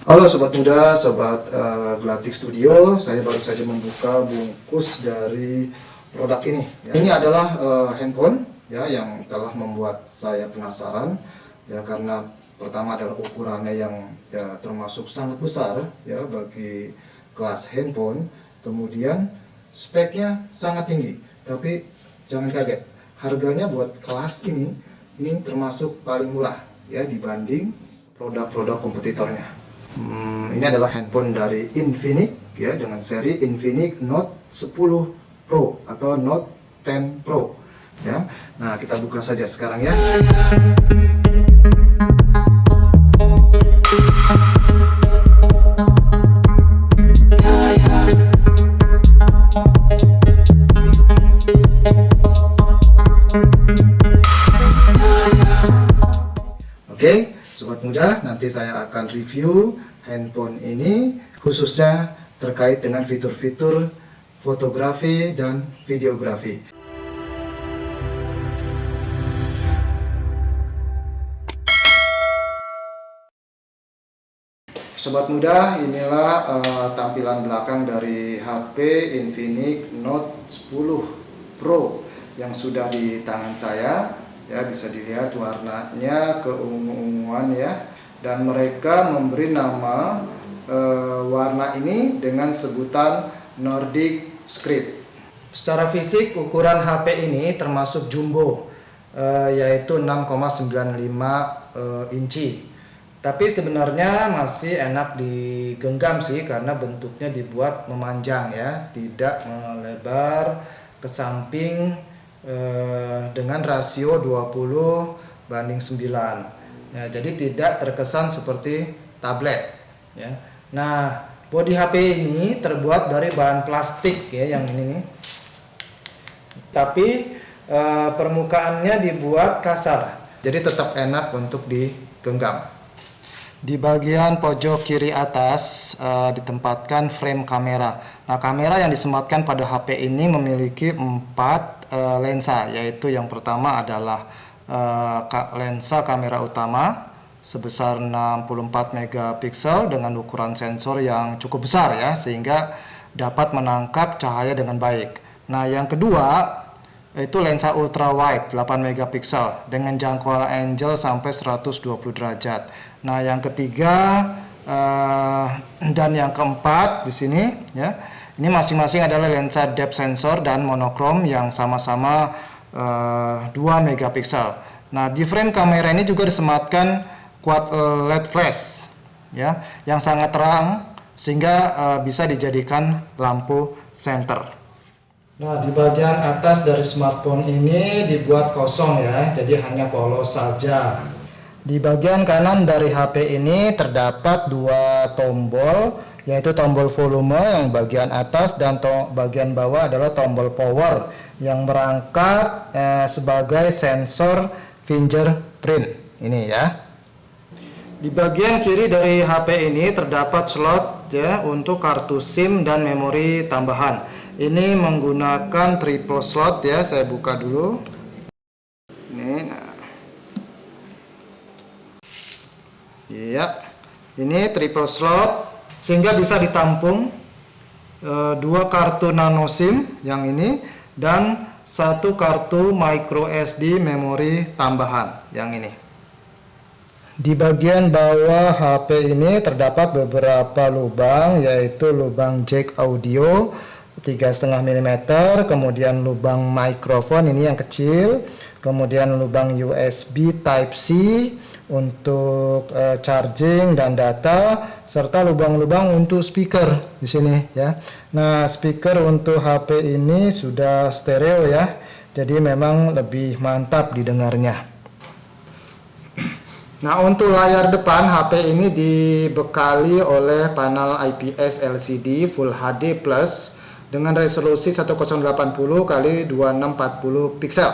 Halo Sobat Muda, Sobat Glatik Studio. Saya baru saja membuka bungkus dari produk ini. Ini adalah handphone ya yang telah membuat saya penasaran ya, karena pertama adalah ukurannya yang ya, termasuk sangat besar ya bagi kelas handphone. Kemudian speknya sangat tinggi. Tapi jangan kaget, harganya buat kelas ini termasuk paling murah ya dibanding produk-produk kompetitornya. Ini adalah handphone dari Infinix ya, dengan seri Infinix Note 10 Pro atau Note 10 Pro ya. Nah, kita buka saja sekarang ya. Oke, Sobat Muda, nanti saya akan review handphone ini khususnya terkait dengan fitur-fitur fotografi dan videografi. Sobat Muda, inilah tampilan belakang dari HP Infinix Note 10 Pro yang sudah di tangan saya. Ya, bisa dilihat warnanya keungu-unguan ya, dan mereka memberi nama warna ini dengan sebutan Nordic Script. Secara fisik ukuran HP ini termasuk jumbo, yaitu 6,95 inci. Tapi sebenarnya masih enak digenggam sih, karena bentuknya dibuat memanjang ya, tidak melebar ke samping dengan rasio 20:9 ya, jadi tidak terkesan seperti tablet ya. Nah, bodi HP ini terbuat dari bahan plastik ya, yang ini nih, tapi permukaannya dibuat kasar, jadi tetap enak untuk digenggam. Di bagian pojok kiri atas ditempatkan frame kamera. Nah, kamera yang disematkan pada HP ini memiliki 4 lensa, yaitu yang pertama adalah lensa kamera utama sebesar 64 megapiksel dengan ukuran sensor yang cukup besar ya, sehingga dapat menangkap cahaya dengan baik. Nah, yang kedua itu lensa ultra wide 8 megapiksel dengan jangkauan angle sampai 120 derajat. Nah, yang ketiga dan yang keempat di sini ya, ini masing-masing adalah lensa depth sensor dan monokrom yang sama-sama 2 megapiksel. Nah, di frame kamera ini juga disematkan quad LED flash ya, yang sangat terang sehingga bisa dijadikan lampu senter. Nah, di bagian atas dari smartphone ini dibuat kosong ya, jadi hanya polos saja. Di bagian kanan dari HP ini terdapat 2 tombol, yaitu tombol volume yang bagian atas dan bagian bawah adalah tombol power yang merangkap sebagai sensor fingerprint ini ya. Di bagian kiri dari HP ini terdapat slot ya untuk kartu SIM dan memori tambahan. Ini menggunakan triple slot ya, saya buka dulu. Ini, nah. Ya, ini triple slot sehingga bisa ditampung 2 kartu nano SIM yang ini dan 1 kartu micro SD memori tambahan yang ini. Di bagian bawah HP ini terdapat beberapa lubang, yaitu lubang jack audio 3,5 mm, kemudian lubang mikrofon ini yang kecil, kemudian lubang USB Type-C untuk charging dan data, serta lubang-lubang untuk speaker di sini ya. Nah, speaker untuk HP ini sudah stereo ya, jadi memang lebih mantap didengarnya. Nah, untuk layar depan HP ini dibekali oleh panel IPS LCD Full HD Plus dengan resolusi 1080 x 2640 piksel.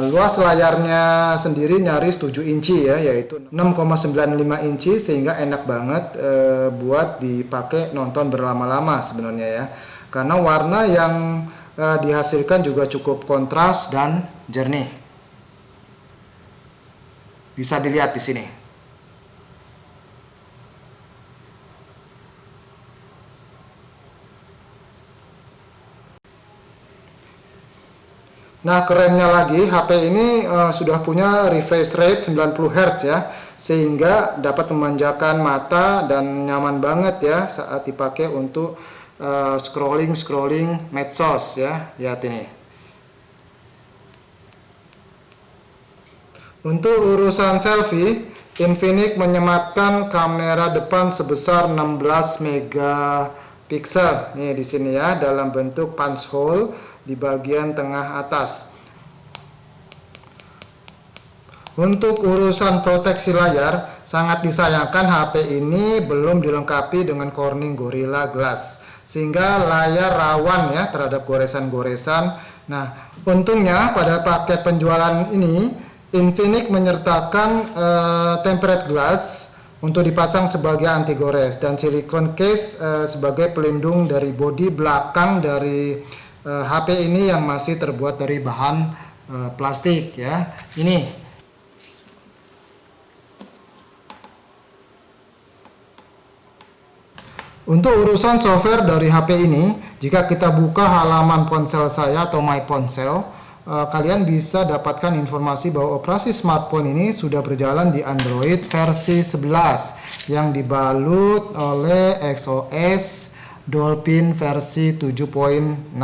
Luas layarnya sendiri nyaris 7 inci ya, yaitu 6,95 inci, sehingga enak banget buat dipakai nonton berlama-lama sebenarnya ya, karena warna yang dihasilkan juga cukup kontras dan jernih. Bisa dilihat di sini. Nah, kerennya lagi HP ini sudah punya refresh rate 90 Hz ya, sehingga dapat memanjakan mata dan nyaman banget ya saat dipakai untuk scrolling medsos ya. Lihat ini. Untuk urusan selfie, Infinix menyematkan kamera depan sebesar 16 megapiksel. Nih di sini ya, dalam bentuk punch hole di bagian tengah atas. Untuk urusan proteksi layar, sangat disayangkan HP ini belum dilengkapi dengan Corning Gorilla Glass, sehingga layar rawan ya terhadap goresan-goresan. Nah, untungnya pada paket penjualan ini Infinix menyertakan tempered glass untuk dipasang sebagai anti gores dan silicone case sebagai pelindung dari bodi belakang dari HP ini yang masih terbuat dari bahan plastik ya. Ini untuk urusan software dari HP ini, jika kita buka halaman ponsel saya atau My Ponsel, kalian bisa dapatkan informasi bahwa operasi smartphone ini sudah berjalan di Android versi 11 yang dibalut oleh XOS Dolphin versi 7.6.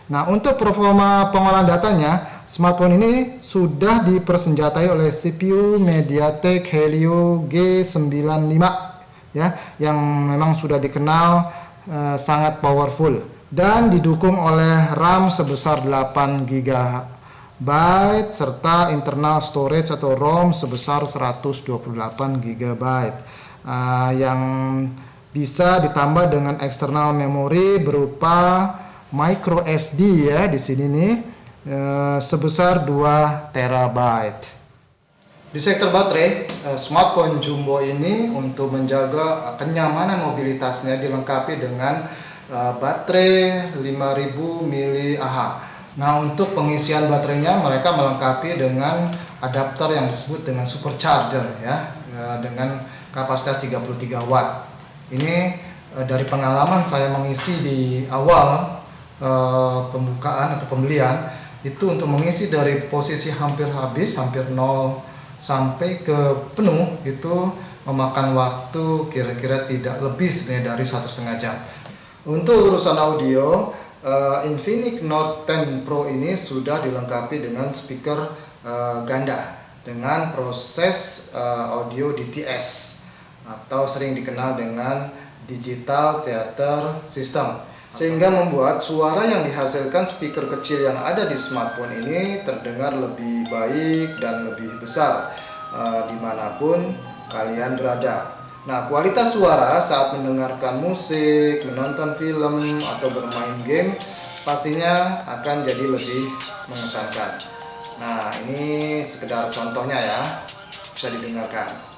Nah, untuk performa pengolahan datanya, smartphone ini sudah dipersenjatai oleh CPU MediaTek Helio G95 ya, yang memang sudah dikenal sangat powerful dan didukung oleh RAM sebesar 8 GB serta internal storage atau ROM sebesar 128 GB yang bisa ditambah dengan external memory berupa micro SD ya di sini nih sebesar 2 TB. Di sektor baterai, smartphone jumbo ini untuk menjaga kenyamanan mobilitasnya dilengkapi dengan baterai 5000 mAh. Nah, untuk pengisian baterainya mereka melengkapi dengan adapter yang disebut dengan supercharger ya, dengan kapasitas 33 watt. Ini dari pengalaman saya mengisi di awal pembukaan atau pembelian, itu untuk mengisi dari posisi hampir habis, hampir 0 sampai ke penuh itu memakan waktu kira-kira tidak lebih sebenarnya dari 1,5 jam. Untuk urusan audio, Infinix Note 10 Pro ini sudah dilengkapi dengan speaker ganda dengan proses audio DTS atau sering dikenal dengan Digital Theater System, sehingga membuat suara yang dihasilkan speaker kecil yang ada di smartphone ini terdengar lebih baik dan lebih besar dimanapun kalian berada. Nah, kualitas suara saat mendengarkan musik, menonton film, atau bermain game pastinya akan jadi lebih mengesankan. Nah, ini sekedar contohnya ya, bisa didengarkan.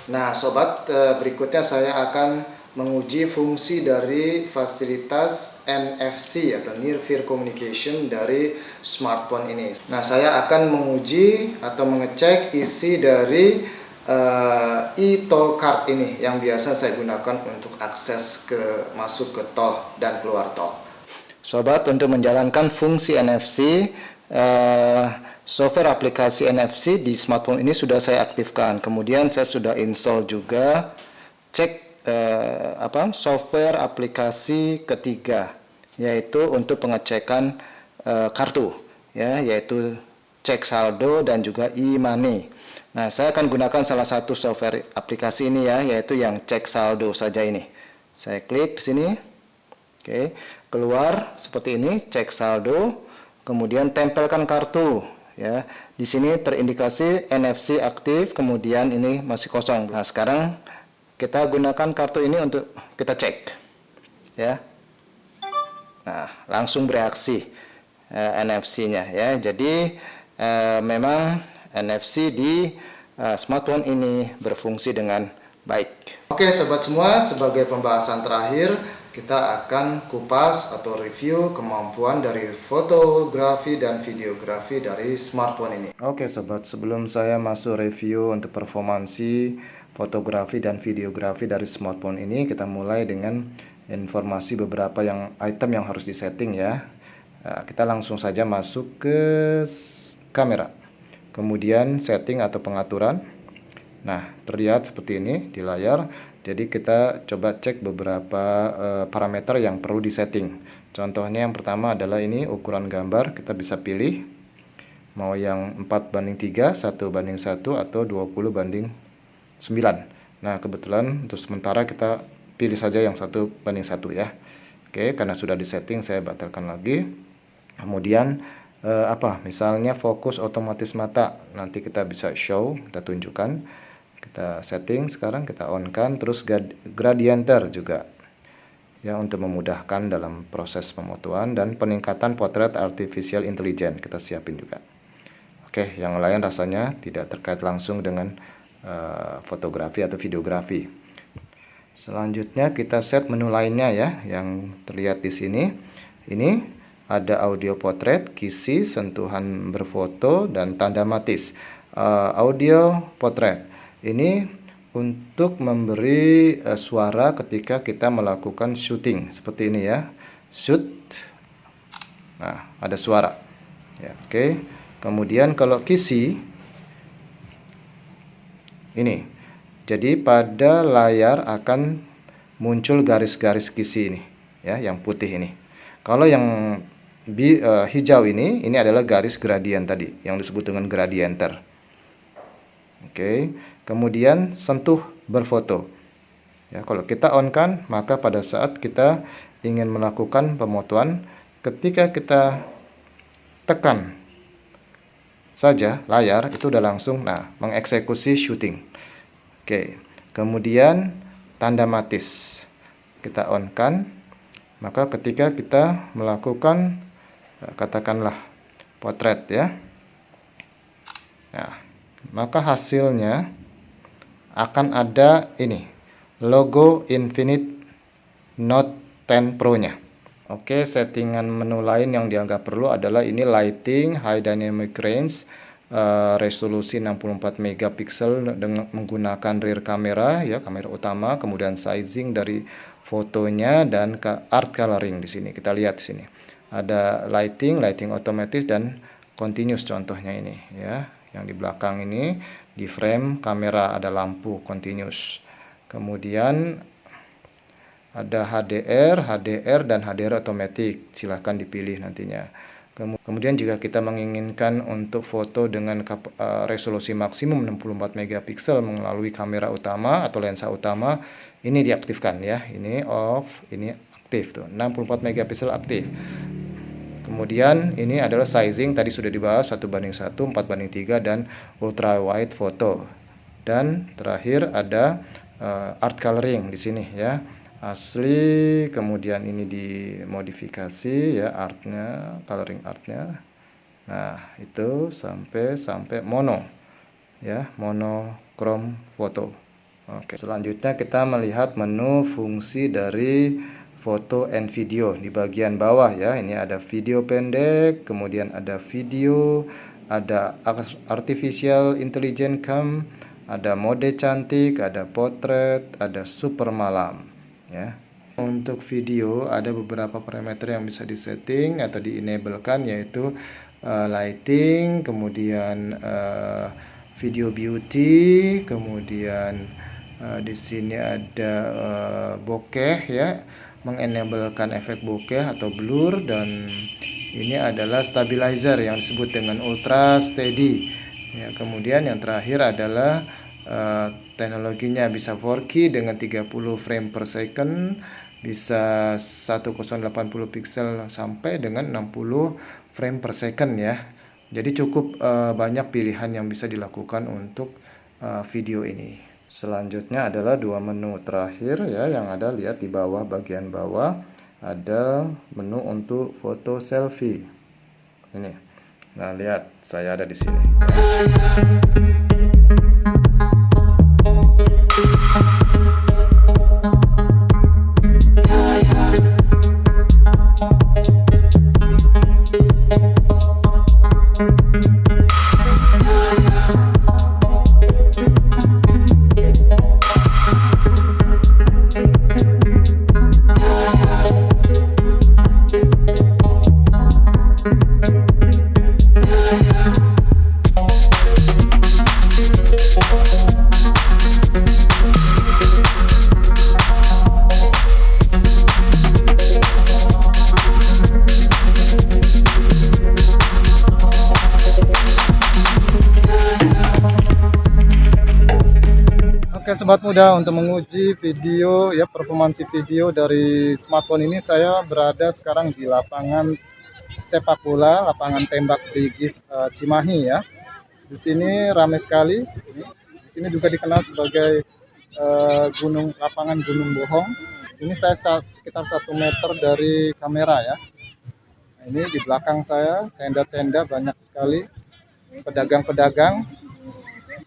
Nah sobat, berikutnya saya akan menguji fungsi dari fasilitas NFC atau Near Field Communication dari smartphone ini. Nah, saya akan menguji atau mengecek isi dari e-toll card ini yang biasa saya gunakan untuk akses masuk ke tol dan keluar tol. Sobat, untuk menjalankan fungsi NFC, software aplikasi NFC di smartphone ini sudah saya aktifkan. Kemudian saya sudah install juga cek software aplikasi ketiga, yaitu untuk pengecekan kartu ya, yaitu cek saldo dan juga e-money. Nah, saya akan gunakan salah satu software aplikasi ini ya, yaitu yang cek saldo saja ini. Saya klik di sini. Oke, keluar seperti ini, cek saldo, kemudian tempelkan kartu ya. Di sini terindikasi NFC aktif, kemudian ini masih kosong. Nah, sekarang kita gunakan kartu ini untuk kita cek ya. Nah, langsung bereaksi NFC-nya ya. Jadi memang NFC di smartphone ini berfungsi dengan baik. Oke sobat semua, sebagai pembahasan terakhir kita akan kupas atau review kemampuan dari fotografi dan videografi dari smartphone ini. Oke sobat, sebelum saya masuk review untuk performansi fotografi dan videografi dari smartphone ini, kita mulai dengan informasi beberapa item yang harus disetting ya. Kita langsung saja masuk ke kamera, kemudian setting atau pengaturan. Nah, terlihat seperti ini di layar. Jadi kita coba cek beberapa parameter yang perlu disetting. Contohnya yang pertama adalah ini ukuran gambar. Kita bisa pilih mau yang 4:3, 1:1 atau 20:9. Nah, kebetulan untuk sementara kita pilih saja yang 1:1 ya. Oke, karena sudah disetting saya batalkan lagi. Kemudian misalnya fokus otomatis mata, nanti kita bisa show, kita tunjukkan. Kita setting sekarang, kita on kan, terus gradienter juga ya untuk memudahkan dalam proses pemotoan, dan peningkatan potret artificial intelligence kita siapin juga. Oke, yang lain rasanya tidak terkait langsung dengan fotografi atau videografi. Selanjutnya kita set menu lainnya ya, yang terlihat di sini. Ini ada audio potret, kisi, sentuhan berfoto, dan tanda matis. Audio potret ini untuk memberi suara ketika kita melakukan syuting seperti ini ya, shoot. Nah, ada suara ya. Oke, kemudian kalau kisi ini, jadi pada layar akan muncul garis-garis kisi ini ya, yang putih ini. Kalau yang hijau ini adalah garis gradien tadi, yang disebut dengan gradienter. Oke, kemudian sentuh berfoto. Ya, kalau kita on kan, maka pada saat kita ingin melakukan pemotoan, ketika kita tekan saja layar, itu udah langsung mengeksekusi syuting. Oke, kemudian tanda matis kita on kan, maka ketika kita melakukan katakanlah potret ya, nah, maka hasilnya akan ada ini logo Infinix Note 10 Pro nya. Oke, settingan menu lain yang dianggap perlu adalah ini lighting, high dynamic range, resolusi 64 megapiksel dengan menggunakan rear kamera ya, kamera utama, kemudian sizing dari fotonya, dan art coloring di sini. Kita lihat di sini. Ada lighting otomatis dan continuous contohnya ini ya. Yang di belakang ini di frame kamera ada lampu continuous. Kemudian ada HDR dan HDR otomatis. Silahkan dipilih nantinya. Kemudian jika kita menginginkan untuk foto dengan resolusi maksimum 64 megapiksel melalui kamera utama atau lensa utama, ini diaktifkan ya. Ini off, ini aktif tuh. 64 megapiksel aktif. Kemudian ini adalah sizing, tadi sudah dibahas 1:1, 4:3, dan ultra wide foto. Dan terakhir ada art coloring di sini ya, asli, kemudian ini dimodifikasi ya artnya, coloring artnya. Nah itu sampai mono ya, monochrome foto. Oke, selanjutnya kita melihat menu fungsi dari foto and video di bagian bawah ya. Ini ada video pendek, kemudian ada video, ada artificial intelligence cam, ada mode cantik, ada potret, ada super malam ya. Untuk video ada beberapa parameter yang bisa disetting atau di-enablekan, yaitu lighting, kemudian video beauty, kemudian di sini ada bokeh ya, mengenablekan efek bokeh atau blur, dan ini adalah stabilizer yang disebut dengan ultra steady ya. Kemudian yang terakhir adalah Teknologinya bisa 4K dengan 30 frame per second, bisa 1080 pixel sampai dengan 60 frame per second ya. Jadi cukup banyak pilihan yang bisa dilakukan untuk video ini. Selanjutnya adalah dua menu terakhir ya, yang ada, lihat di bawah, bagian bawah ada menu untuk foto selfie. Ini. Nah, lihat saya ada di sini. Oke sobat muda, untuk menguji video ya, performansi video dari smartphone ini, saya berada sekarang di lapangan sepak bola, lapangan tembak Brigif Cimahi ya. Di sini ramai sekali. Di sini juga dikenal sebagai lapangan Gunung Bohong. Ini saya sekitar 1 meter dari kamera ya. Nah, ini di belakang saya tenda-tenda banyak sekali, pedagang-pedagang.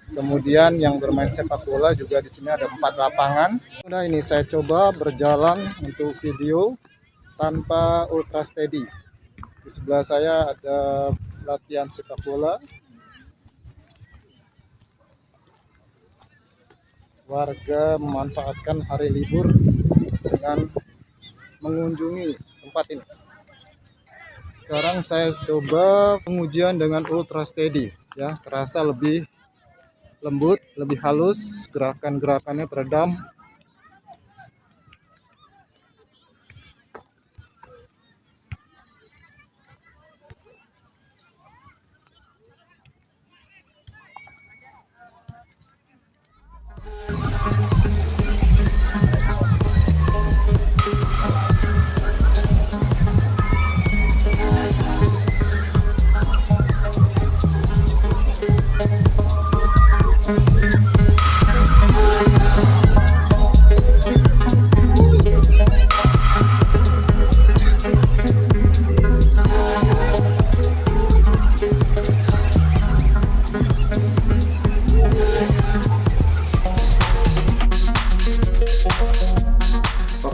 Kemudian yang bermain sepak bola juga di sini ada 4 lapangan. Udah, ini saya coba berjalan untuk video tanpa ultra steady. Di sebelah saya ada latihan sepak bola. Warga memanfaatkan hari libur dengan mengunjungi tempat ini. Sekarang saya coba pengujian dengan ultra steady ya, terasa lebih lembut, lebih halus, gerakan-gerakannya teredam.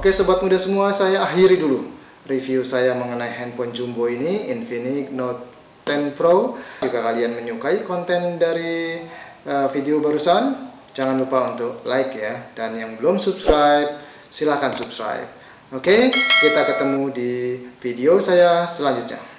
Oke sobat muda semua, saya akhiri dulu review saya mengenai handphone jumbo ini, Infinix Note 10 Pro. Jika kalian menyukai konten dari video barusan, jangan lupa untuk like ya, dan yang belum subscribe silahkan subscribe. Oke, kita ketemu di video saya selanjutnya.